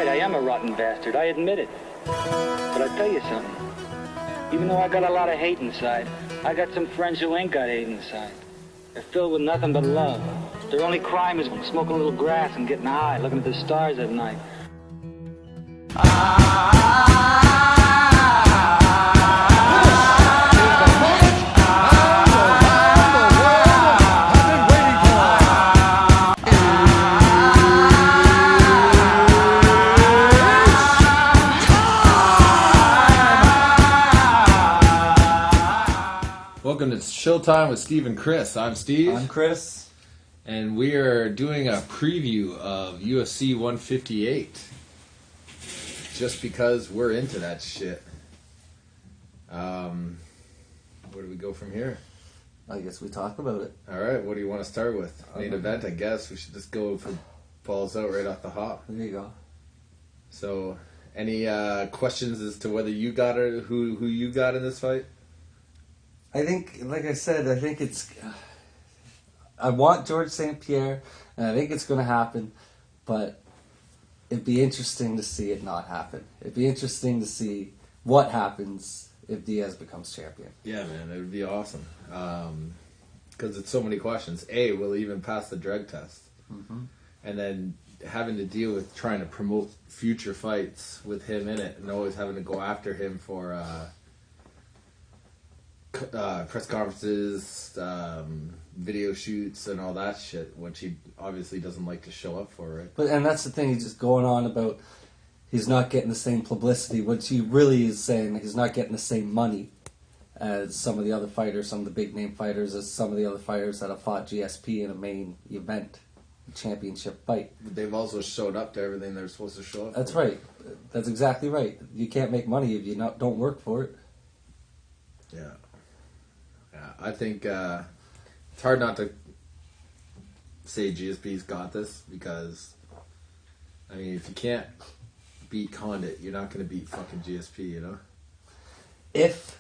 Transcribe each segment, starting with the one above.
right, I am a rotten bastard, I admit it. But I tell you something. Even though I got a lot of hate inside, I got some friends who ain't got hate inside. They're filled with nothing but love. Their only crime is smoking a little grass and getting high, looking at the stars at night. Welcome to Showtime with Steve and Chris. I'm Steve. I'm Chris. And we are doing a preview of UFC 158. Just because we're into that shit. Where do we go from here? I guess we talk about it. Alright, what do you want to start with? Main event, I guess. We should just go for balls out right off the hop. There you go. So, any questions as to whether you got it, who you got in this fight? I think, like I said, I think it's... I want George St. Pierre, and I think it's going to happen, but it'd be interesting to see it not happen. It'd be interesting to see what happens if Diaz becomes champion. Yeah, man, it would be awesome. Because it's so many questions. A, will he even pass the drug test? Mm-hmm. And then having to deal with trying to promote future fights with him in it and always having to go after him for press conferences, video shoots, and all that shit, which he obviously doesn't like to show up for, right? And that's the thing, he's just going on about he's not getting the same publicity, which he really is saying he's not getting the same money as some of the other fighters, some of the big name fighters, as some of the other fighters that have fought GSP in a main event, championship fight. But they've also showed up to everything they're supposed to show up That's for. right. That's exactly right. You can't make money if you don't work for it. Yeah. Yeah, I think it's hard not to say GSP's got this because, I mean, if you can't beat Condit, you're not going to beat fucking GSP, you know? If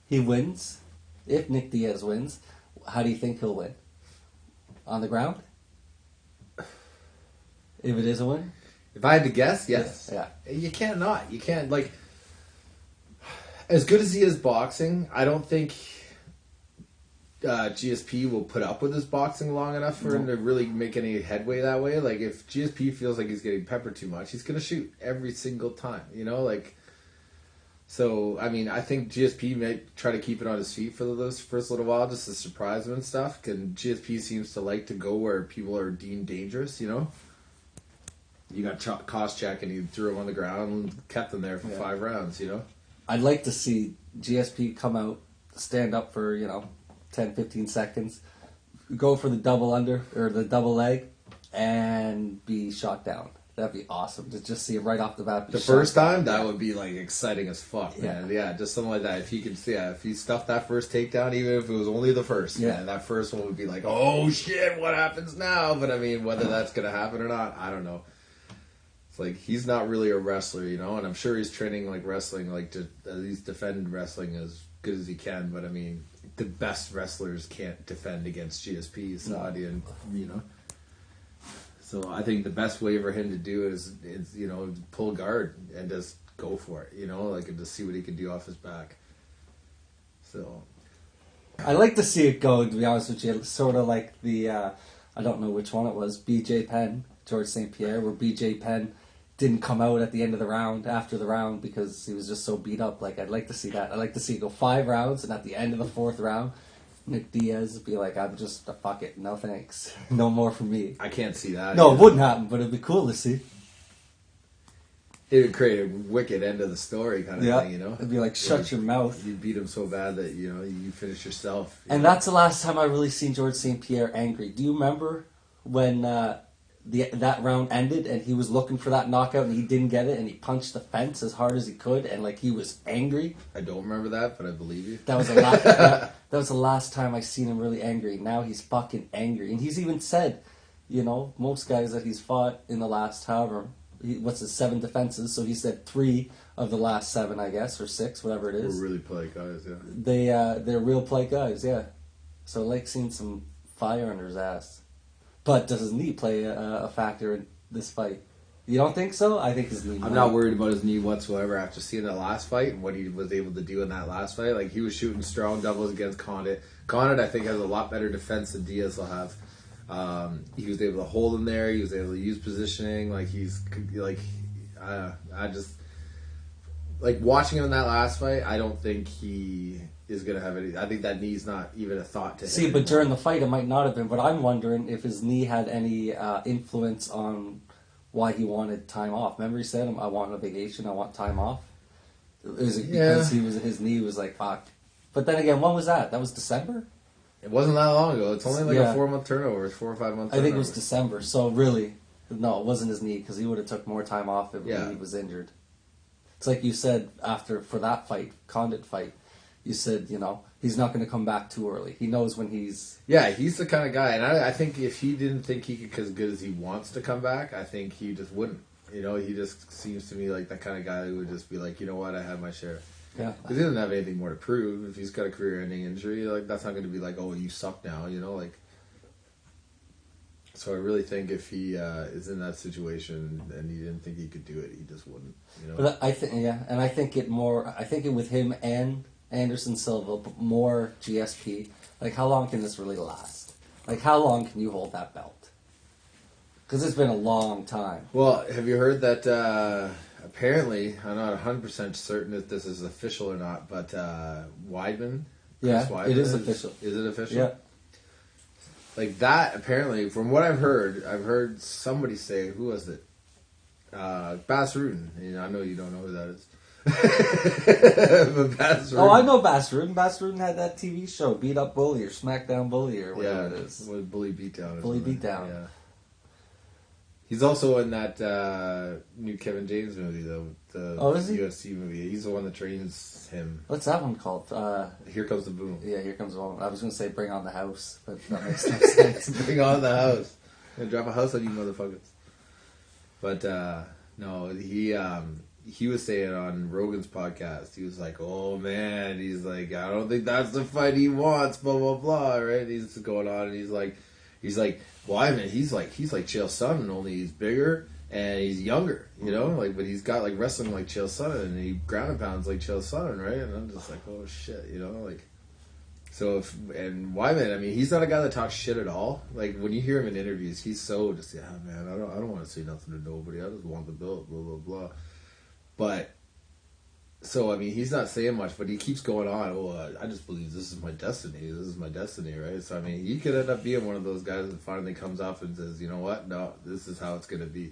he wins, if Nick Diaz wins, how do you think he'll win? On the ground? If it is a win? If I had to guess, yes. Yeah. You can't not. You can't, like, as good as he is boxing, I don't think GSP will put up with his boxing long enough for him to really make any headway that way. Like, if GSP feels like he's getting peppered too much, he's going to shoot every single time, you know? Like, so, I mean, I think GSP might try to keep it on his feet for those first little while just to surprise him and stuff. And GSP seems to like to go where people are deemed dangerous, you know? You got Koscheck and he threw him on the ground and kept him there for 5 rounds, you know? I'd like to see GSP come out, stand up for, 10, 15 seconds, go for the double under, or the double leg, and be shot down. That'd be awesome to just see it right off the bat. The first time, that would be, like, exciting as fuck, man. Yeah, just something like that. If he could, if he stuffed that first takedown, even if it was only the first, man, that first one would be like, oh, shit, what happens now? But, I mean, whether that's going to happen or not, I don't know. It's like, he's not really a wrestler, you know, and I'm sure he's training, like, wrestling, like, to at least defend wrestling as good as he can, but, I mean, the best wrestlers can't defend against GSP, Saudi, and, you know. So I think the best way for him to do it is pull guard and just go for it, you know, like, and just see what he can do off his back. So I like to see it go, to be honest with you, sort of like the, I don't know which one it was, BJ Penn, George St. Pierre, where BJ Penn didn't come out at the end of the round, after the round, because he was just so beat up. Like, I'd like to see that. I'd like to see it go 5 rounds, and at the end of the 4th round, Nick Diaz be like, I'm just, fuck it, no thanks. No more for me. I can't see that. No, it wouldn't happen, but it'd be cool to see. It would create a wicked end of the story kind of thing, you know? It'd be like, shut your mouth. You beat him so bad that, you know, you finish yourself. And that's the last time I really seen George St. Pierre angry. Do you remember when that round ended and he was looking for that knockout and he didn't get it and he punched the fence as hard as he could and like he was angry? I don't remember that, but I believe you. That was that was the last time I seen him really angry. Now he's fucking angry. And he's even said, most guys that he's fought in the last however, 7 defenses, so he said 3 of the last 7, I guess, or 6, whatever it is. We're really polite guys, yeah. They're real polite guys, yeah. So I like seeing some fire under his ass. But does his knee play a factor in this fight? You don't think so? I think his knee. I'm not worried about his knee whatsoever after seeing that last fight and what he was able to do in that last fight. Like, he was shooting strong doubles against Condit. Condit, I think, has a lot better defense than Diaz will have. He was able to hold him there. He was able to use positioning. Like, I just... Like, watching him in that last fight, I don't think he is going to have any... I think that knee's not even a thought to him. See, but during the fight, it might not have been. But I'm wondering if his knee had any influence on why he wanted time off. Remember he said, I want a vacation, I want time off? Is it because his knee was like, fuck? But then again, when was that? That was December? It wasn't that long ago. It's only like a 4-month turnover. It's 4 or 5 months turnover. I think it was December. So really, no, it wasn't his knee, because he would have took more time off if he was injured. It's like you said for that fight, Condit fight, you said, he's not going to come back too early. He knows when he's... Yeah, he's the kind of guy. And I think if he didn't think he could get as good as he wants to come back, I think he just wouldn't. He just seems to me like that kind of guy who would just be like, you know what, I had my share. Yeah. Because he doesn't have anything more to prove. If he's got a career-ending injury, like, that's not going to be like, oh, you suck now, like... So I really think if he is in that situation and he didn't think he could do it, he just wouldn't. But I think and I think it with him and Anderson Silva, but more GSP. Like, how long can this really last? Like, how long can you hold that belt? Because it's been a long time. Well, have you heard that? Apparently, I'm not 100% certain if this is official or not, but Weidman. Weidman it is official. Is it official? Yeah. Like that, apparently, from what I've heard somebody say, who was it? Bas Rutten. I know you don't know who that is. But Bas Rutten. Oh, I know Bas Rutten. Bas Rutten had that TV show, Beat Up Bully or Smackdown Bully or whatever it is. Bully Beatdown. Bully Beatdown. Yeah. He's also in that new Kevin James movie, though. The is he? UFC movie. He's the one that trains him. What's that one called? Here Comes the Boom. Yeah, Here Comes the Boom. I was going to say Bring on the House, but that makes no sense. Bring on the house. I'm gonna drop a house on you motherfuckers. But, no, he was saying on Rogan's podcast, he was like, oh man, he's like, I don't think that's the fight he wants, blah, blah, blah, right? He's going on and he's like, well, I mean, he's like Chael Sonnen, only he's bigger and he's younger, like, but he's got like wrestling like Chael Sonnen and he ground and pounds like Chael Sonnen, right? And I'm just like, oh shit, like, so and Wyman, I mean, he's not a guy that talks shit at all. Like, when you hear him in interviews, he's so just, man, I don't want to say nothing to nobody. I just want the belt, blah, blah, blah. But, so, I mean, he's not saying much, but he keeps going on. I just believe this is my destiny. This is my destiny, right? So, I mean, he could end up being one of those guys that finally comes up and says, you know what? No, this is how it's going to be.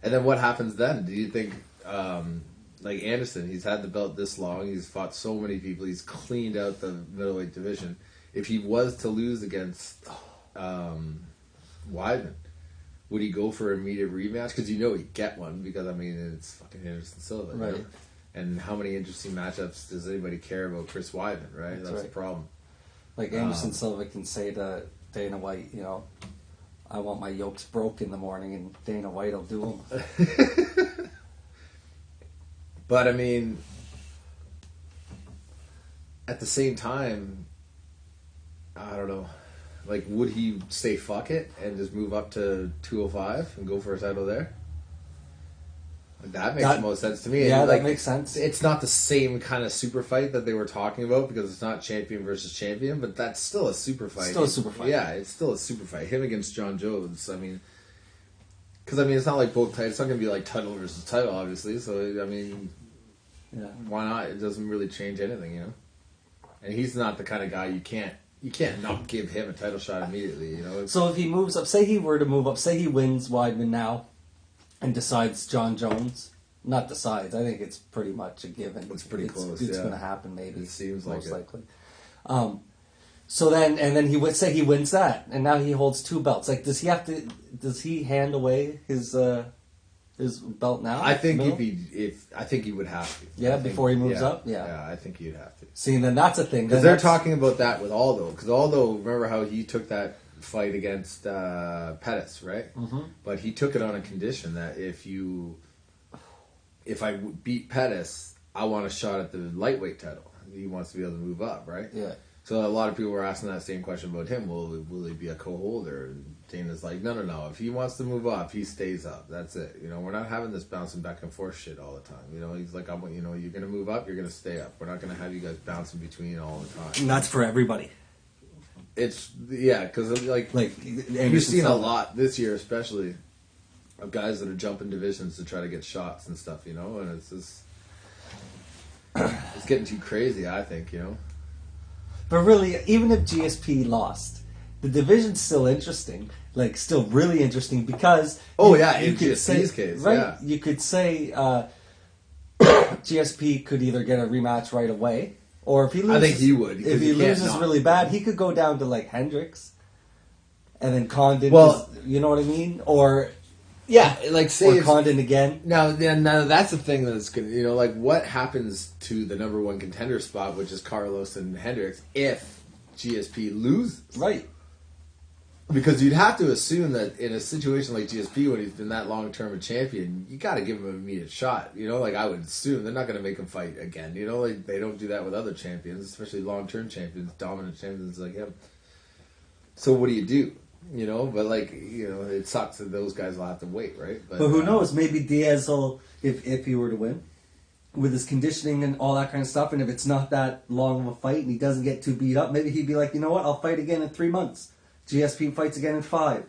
And then what happens then? Do you think, like Anderson, he's had the belt this long. He's fought so many people. He's cleaned out the middleweight division. If he was to lose against Weidman, would he go for an immediate rematch? Because he'd get one because, I mean, it's fucking Anderson Silva. Right. And how many interesting matchups does anybody care about Chris Weidman, right? That's the problem. Like Anderson Silva can say to Dana White, I want my yolks broke in the morning, and Dana White will do them. But, I mean, at the same time, I don't know. Like, would he say fuck it and just move up to 205 and go for a title there? Like, that makes the most sense to me. Yeah, and, that makes sense. It's not the same kind of super fight that they were talking about because it's not champion versus champion, but that's still a super fight. Still a super fight. Yeah, it's still a super fight. Him against John Jones, I mean... Because, I mean, it's not like both titles. It's not going to be like title versus title, obviously. So, I mean... Yeah. Why not? It doesn't really change anything, And he's not the kind of guy you can't not give him a title shot immediately, So if he moves up, say he were to move up, say he wins Weidman now and decides John Jones, not decides, I think it's pretty much a given. It's pretty close, It's going to happen, maybe. It seems like most likely. So then he would say he wins that, and now he holds two belts. Like, does he hand away his belt now? I think I think he would have to. Yeah, before he moves up? Yeah, I think he'd have to. See, and then that's a thing. Because they're talking about that with Aldo. Because Aldo, remember how he took that fight against Pettis, right? Mm-hmm. But he took it on a condition that if I beat Pettis, I want a shot at the lightweight title. He wants to be able to move up, right? Yeah. So a lot of people were asking that same question about him. Will he be a co-holder? And Dana's like, no. If he wants to move up, he stays up. That's it. You know, we're not having this bouncing back and forth shit all the time. You know, he's like, you're going to move up, you're going to stay up. We're not going to have you guys bouncing between all the time. And that's for everybody. It's, yeah, because Like you've seen a lot this year, especially, of guys that are jumping divisions to try to get shots and stuff, you know, and it's just, it's getting too crazy, I think, you know. But really, even if GSP lost, the division's still interesting. Like, still really interesting because... Oh, in GSP's case, right, yeah. You could say GSP could either get a rematch right away, or if he loses... I think he would. If he loses really bad, he could go down to, like, Hendricks. And then Condon, you know what I mean? Or... Yeah, like say or Condon again. Now that's the thing that's good. You know, like what happens to the number one contender spot, which is Carlos and Hendricks, if GSP loses? Right. Because you'd have to assume that in a situation like GSP, when he's been that long term a champion, you got to give him an immediate shot. You know, like I would assume they're not going to make him fight again. You know, like they don't do that with other champions, especially long term champions, dominant champions like him. So what do you do? You know, but like, you know, it sucks that those guys will have to wait, right? But who knows? Maybe Diaz will, if he were to win, with his conditioning and all that kind of stuff, and if it's not that long of a fight and he doesn't get too beat up, maybe he'd be like, you know what, I'll fight again in 3 months. GSP fights again in 5.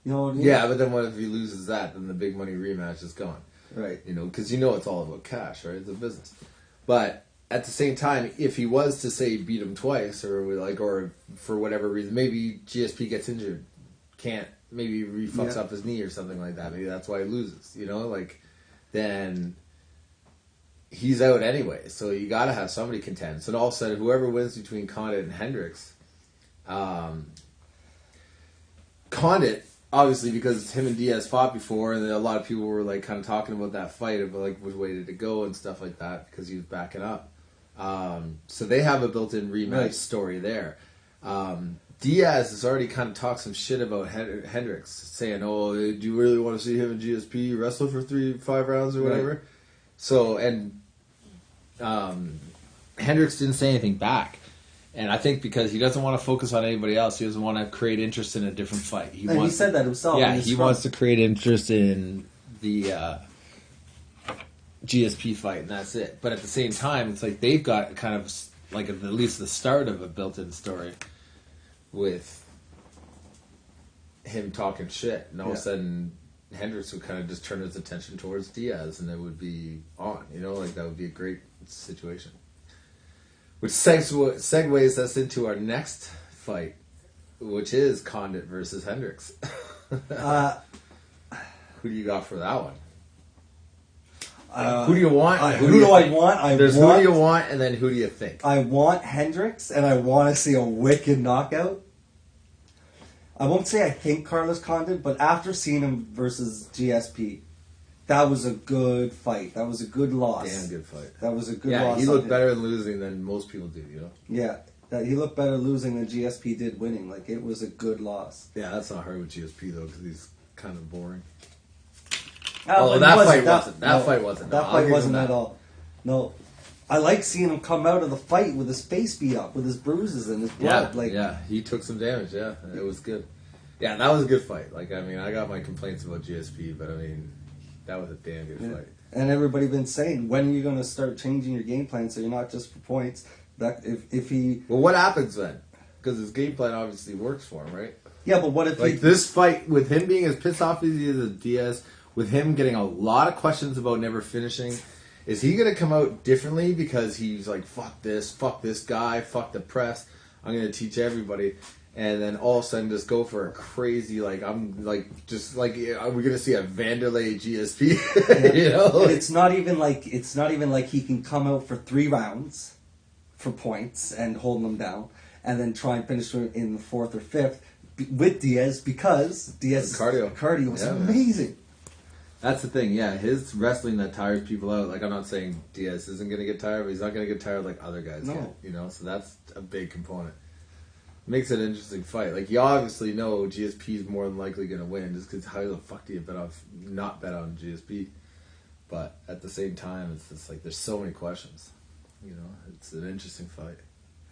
You know what I mean? Yeah, but then what if he loses that? Then the big money rematch is gone. Right. You know, because you know it's all about cash, right? It's a business. But at the same time, if he was to say beat him twice, or for whatever reason, maybe GSP gets injured, maybe he fucks up his knee or something like that. Maybe that's why he loses. You know, like then he's out anyway. So you got to have somebody contend. So all of a sudden, whoever wins between Condit and Hendricks, Condit, obviously because him and Diaz fought before, and then a lot of people were like kind of talking about that fight of like which way did it go and stuff like that because he was backing up. So they have a built-in rematch story there. Diaz has already kind of talked some shit about Hendricks, saying, "Oh, do you really want to see him and GSP wrestle for 3-5 rounds or whatever?" Right. So Hendricks didn't say anything back. And I think because he doesn't want to focus on anybody else, he doesn't want to create interest in a different fight. He said that himself. Yeah, he wants to create interest in the GSP fight, and that's it. But at the same time, it's like they've got kind of like at least the start of a built-in story with him talking shit, and all of a sudden Hendricks would kind of just turn his attention towards Diaz, and it would be on. You know, like that would be a great situation. Which segues us into our next fight, which is Condit versus Hendricks. Who do you got for that one? Who do you want? Who do I want? Who do you want, and then who do you think? I want Hendricks, and I want to see a wicked knockout. I won't say I think Carlos Condit, but after seeing him versus GSP, that was a good fight. That was a good loss. Damn good fight. That was a good loss. Yeah, he looked better losing than most people do, you know? Yeah, he looked better losing than GSP did winning. Like, it was a good loss. Yeah, that's not hard with GSP, though, because he's kind of boring. That fight wasn't at all. No. I like seeing him come out of the fight with his face beat up, with his bruises and his blood. Yeah, he took some damage, yeah. It was good. Yeah, that was a good fight. Like, I mean, I got my complaints about GSP, but I mean... That was a damn good fight. And everybody been saying, when are you going to start changing your game plan so you're not just for points? That if he... Well, what happens then? Because his game plan obviously works for him, right? Yeah, but what if this fight, with him being as pissed off as he is at Diaz, with him getting a lot of questions about never finishing, is he going to come out differently because he's like, fuck this guy, fuck the press, I'm going to teach everybody... And then all of a sudden just go for a crazy, like, I'm like, just like, are we going to see a Vanderlei GSP? You know? And it's not even like he can come out for 3 rounds for points and hold them down and then try and finish in the 4th or 5th with Diaz because Diaz's cardio was amazing. That's the thing, yeah. His wrestling that tires people out, like, I'm not saying Diaz isn't going to get tired, but he's not going to get tired like other guys get, you know? So that's a big component. Makes it an interesting fight. Like, you obviously know GSP is more than likely going to win just because how the fuck do you not bet on GSP? But at the same time, it's just like there's so many questions. You know, it's an interesting fight.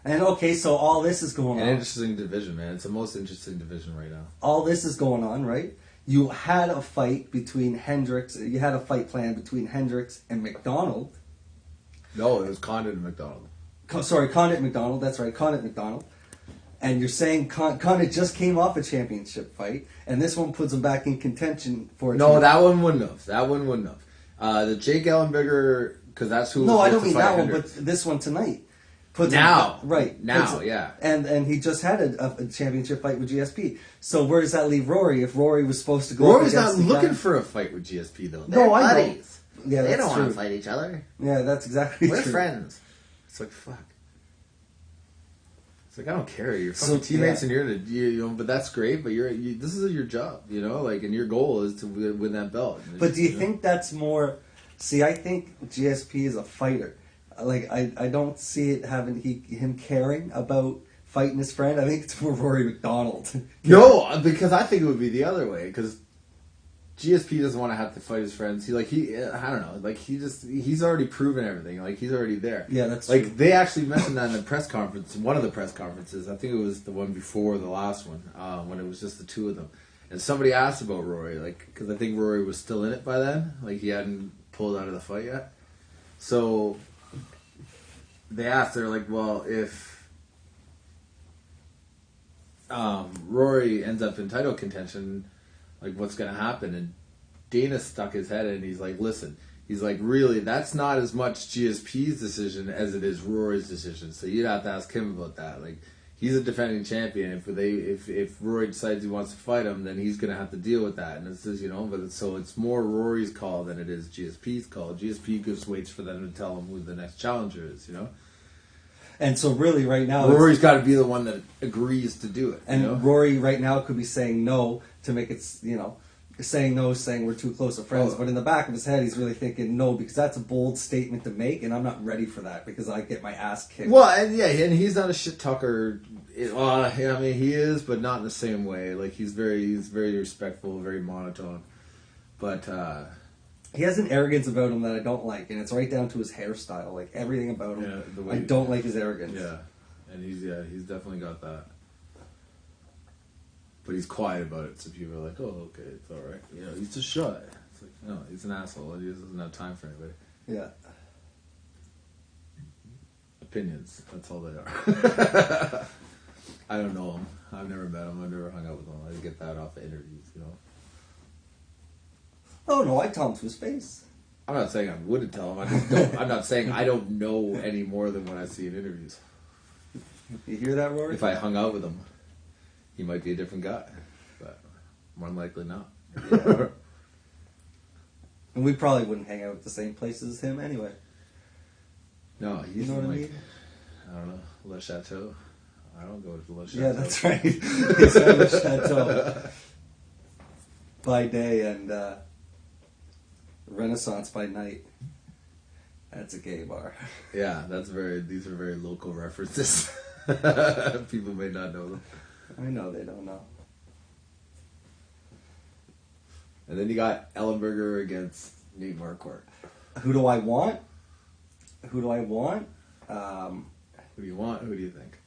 And okay, so all this is going An on. interesting division, man. It's the most interesting division right now. All this is going on, right? You had a fight between Hendricks. You had a fight planned between Hendricks and McDonald. No, it was Condit and McDonald. Condit McDonald. That's right, Condit McDonald. And you're saying Condit just came off a championship fight, and this one puts him back in contention for a No, that one wouldn't have. That one wouldn't have. The Jake Ellenberger, because that's who. No, I don't was mean to fight that one, Hendricks. but this one tonight. Now. Right. Now, yeah. And he just had a championship fight with GSP. So where does that leave Rory if Rory was supposed to go Rory's up not against the looking guy? for a fight with GSP, though. No, I know. buddies. Yeah, They that's don't want true. to fight each other. Yeah, that's exactly We're true. friends. It's like, fuck. It's like, I don't care. You're So, fucking teammates yeah. and you know, but that's great, but this is your job, you know? Like, and your goal is to win that belt. But do you think that's more... See, I think GSP is a fighter. Like, I don't see it having him caring about fighting his friend. I think it's more Rory McDonald. No, because I think it would be the other way, because GSP doesn't want to have to fight his friends. I don't know, like he's already proven everything. Like he's already there. Yeah, that's like true. they actually mentioned that in the press conference, one of the press conferences. I think it was the one before the last one, when it was just the two of them. And somebody asked about Rory, like because I think Rory was still in it by then, like he hadn't pulled out of the fight yet. So they asked, they're like, well, if Rory ends up in title contention, like what's going to happen? And Dana stuck his head in and he's like, listen, he's like, really, that's not as much GSP's decision as it is Rory's decision. So you'd have to ask him about that. Like, he's a defending champion. If Rory decides he wants to fight him, then he's going to have to deal with that. And it says, you know, but it's more Rory's call than it is GSP's call. GSP just waits for them to tell him who the next challenger is, you know? And so really right now... Rory's got to be the one that agrees to do it. And you know? Rory right now could be saying no to make it, you know, saying no, saying we're too close of friends. Oh. But in the back of his head, he's really thinking no, because that's a bold statement to make, and I'm not ready for that because I get my ass kicked. Well, and yeah, and he's not a shit talker. I mean, he is, but not in the same way. Like he's very respectful, very monotone. But he has an arrogance about him that I don't like, and it's right down to his hairstyle. Like everything about him, yeah, the way I don't like his arrogance. Yeah, and he's definitely got that. But he's quiet about it, so people are like, "Oh, okay, it's all right." You know, he's just shy. It's like, no, he's an asshole. He doesn't have time for anybody. Yeah. Opinions. That's all they are. I don't know him. I've never met him. I've never hung out with him. I get that off of interviews, you know. Oh no, I tell him to his face. I'm not saying I wouldn't tell him. I just don't. I'm not saying I don't know any more than what I see in interviews. You hear that, Rory? If I hung out with him, he might be a different guy, but more than likely not. Yeah. And we probably wouldn't hang out at the same places as him anyway. No, he's You know what I like, mean? I don't know, Le Chateau. I don't go to Le Chateau. Yeah, that's right. He's at Le Chateau by day and Renaissance by night. That's a gay bar. Yeah, these are very local references. People may not know them. I know they don't know. And then you got Ellenberger against Nate Marquardt. Who do I want? Who do I want? Who do you want? Who do you think?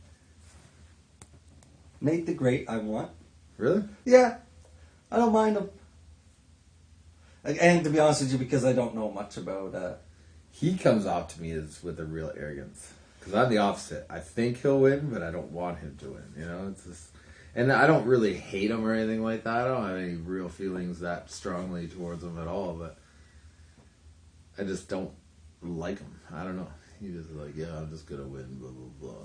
Nate the Great, I want. Really? Yeah, I don't mind him. And to be honest with you, because I don't know much about... He comes off to me as with a real arrogance. Because I'm the opposite. I think he'll win, but I don't want him to win. You know, it's just... And I don't really hate him or anything like that. I don't have any real feelings that strongly towards him at all, but I just don't like him. I don't know. He just like, yeah, I'm just gonna win, blah, blah, blah.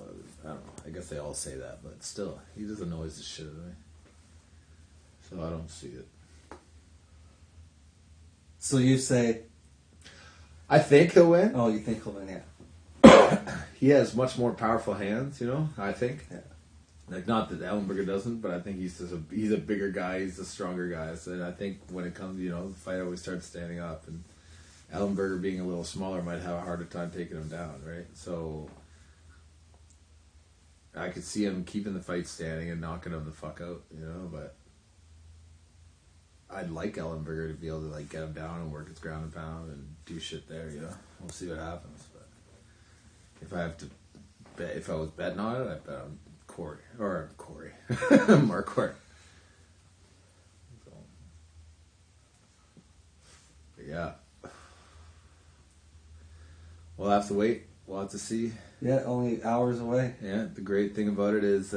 I don't know. I guess they all say that, but still, he just annoys the shit out of me. So I don't see it. So you say... I think he'll win. Oh, you think he'll win, yeah. He has much more powerful hands, you know, I think. Yeah. Like, not that Ellenberger doesn't, but I think he's a bigger guy, he's a stronger guy. So I think when it comes, you know, the fight always starts standing up. And Ellenberger being a little smaller might have a harder time taking him down, right? So I could see him keeping the fight standing and knocking him the fuck out, you know, but I'd like Ellenberger to be able to, like, get him down and work his ground and pound and do shit there, you know? We'll see what happens, but if I have to if I was betting on it, I'd bet on Corey. Marquardt. So, but yeah. We'll have to wait. We'll have to see. Yeah, only hours away. Yeah, the great thing about it is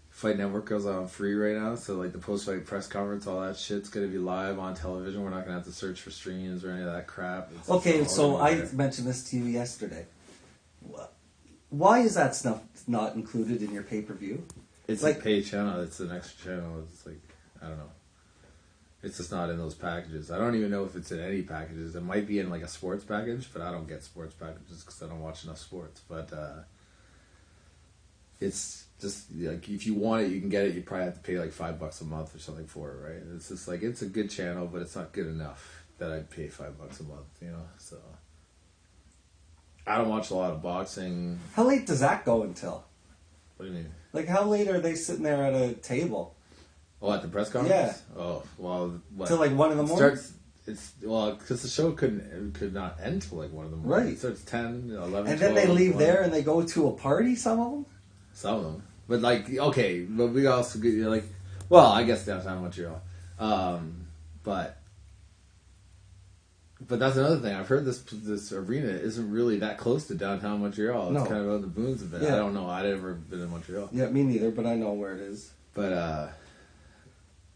Fight Network goes on free right now, so like the post-fight press conference, all that shit's going to be live on television. We're not going to have to search for streams or any of that crap. Okay, so I mentioned this to you yesterday. Why is that stuff not included in your pay-per-view? It's like, a pay channel. It's an extra channel. It's like, I don't know. It's just not in those packages. I don't even know if it's in any packages. It might be in like a sports package, but I don't get sports packages because I don't watch enough sports. But it's just like if you want it, you can get it. You probably have to pay like $5 a month or something for it, right? It's just like it's a good channel, but it's not good enough that I'd pay $5 a month, you know. So I don't watch a lot of boxing. How late does that go until? What do you mean? Like how late are they sitting there at a table? Oh, at the press conference? Yeah. Oh, well, what? Till like 1 in the morning? Because the show could not end till like 1 in the morning. Right. It starts 10, 11, and then 12, they leave 1. there and they go to a party, some of them? Some of them. But like, okay, but we also get, like, well, I guess downtown Montreal. But that's another thing. I've heard this arena isn't really that close to downtown Montreal. It's kind of out in the boons a bit. Yeah. I don't know. I've never been in Montreal. Yeah, me neither, but I know where it is. But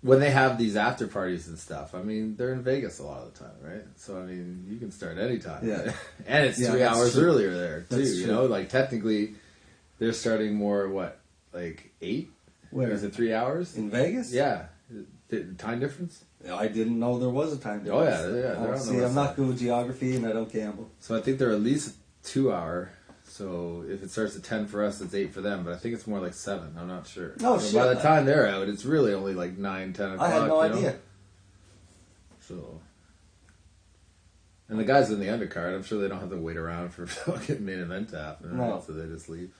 when they have these after parties and stuff, I mean, they're in Vegas a lot of the time, right? So, I mean, you can start anytime. Yeah. And it's 3 hours true. earlier there, too. That's you true. know, like, technically, they're starting more, like 8? Where? Is it 3 hours? In Vegas? Yeah. The time difference? I didn't know there was a time difference. Oh, yeah. They're on the see, west I'm not side. good with geography and I don't gamble. So I think they're at least 2 hour. So if it starts at 10 for us, it's 8 for them. But I think it's more like 7. I'm not sure. Oh, so shit. by the time they're out, it's really only like 9, 10 o'clock. I had no you know? idea. So, and the guys in the undercard, I'm sure they don't have to wait around for fucking main event to happen. No. So they just leave.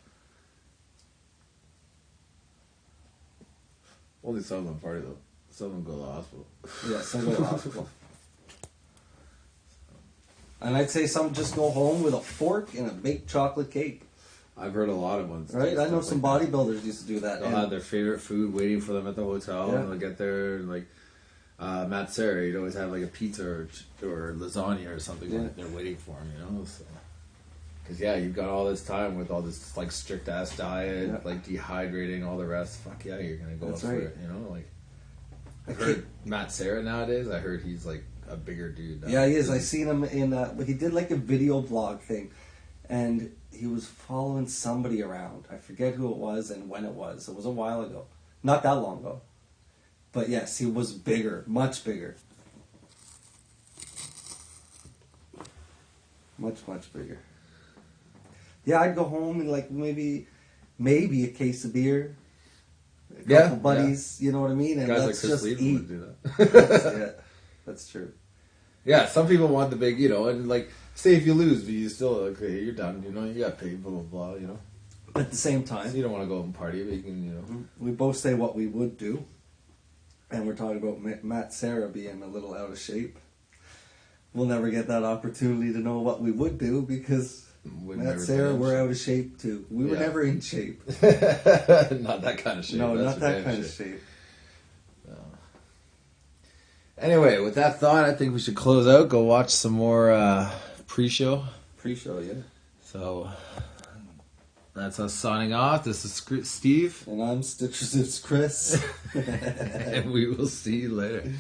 Only some of them party though. Some of them go to the hospital. Yeah, some go to the hospital. And I'd say some just go home with a fork and a baked chocolate cake. I've heard a lot of ones. Right? I know stuff some like that. bodybuilders used to do that. They'll have their favorite food waiting for them at the hotel, Yeah. and they'll get there and like Matt Serra, he'd always have like a pizza or lasagna or something Yeah. when they're waiting for him, you know. So, because you've got all this time with all this like strict ass diet, Yeah. like dehydrating, all the rest. Fuck yeah, you're gonna go That's up for right. it, you know. Like I I heard can't- Matt Serra nowadays. I heard he's like a bigger dude. Now. Yeah, he is. I seen him in. He did like a video blog thing, and he was following somebody around. I forget who it was and when it was. It was a while ago, not that long ago. But yes, he was bigger, much bigger, much bigger. Yeah, I'd go home and like maybe a case of beer, a couple buddies. You know what I mean? And Guys like let's Chris just Lee eat. would do that. Yeah, that's true. Yeah, some people want the big, you know, and like, say if you lose, but you still, okay, you're done, you know, you got paid, blah, blah, blah, you know. At the same time, So you don't want to go and party, but you can, you know. we both say what we would do, and we're talking about Matt Serra being a little out of shape. We'll never get that opportunity to know what we would do because We've Matt never Serra, been in we're shape. out of shape too. We were Yeah. never in shape. Not that kind of shape. No, that's not for that damn kind sure. of shape. Anyway, with that thought, I think we should close out, go watch some more pre-show. Pre-show, yeah. So, that's us signing off. This is Steve, And I'm Stitchers. It's Chris. and we will see you later.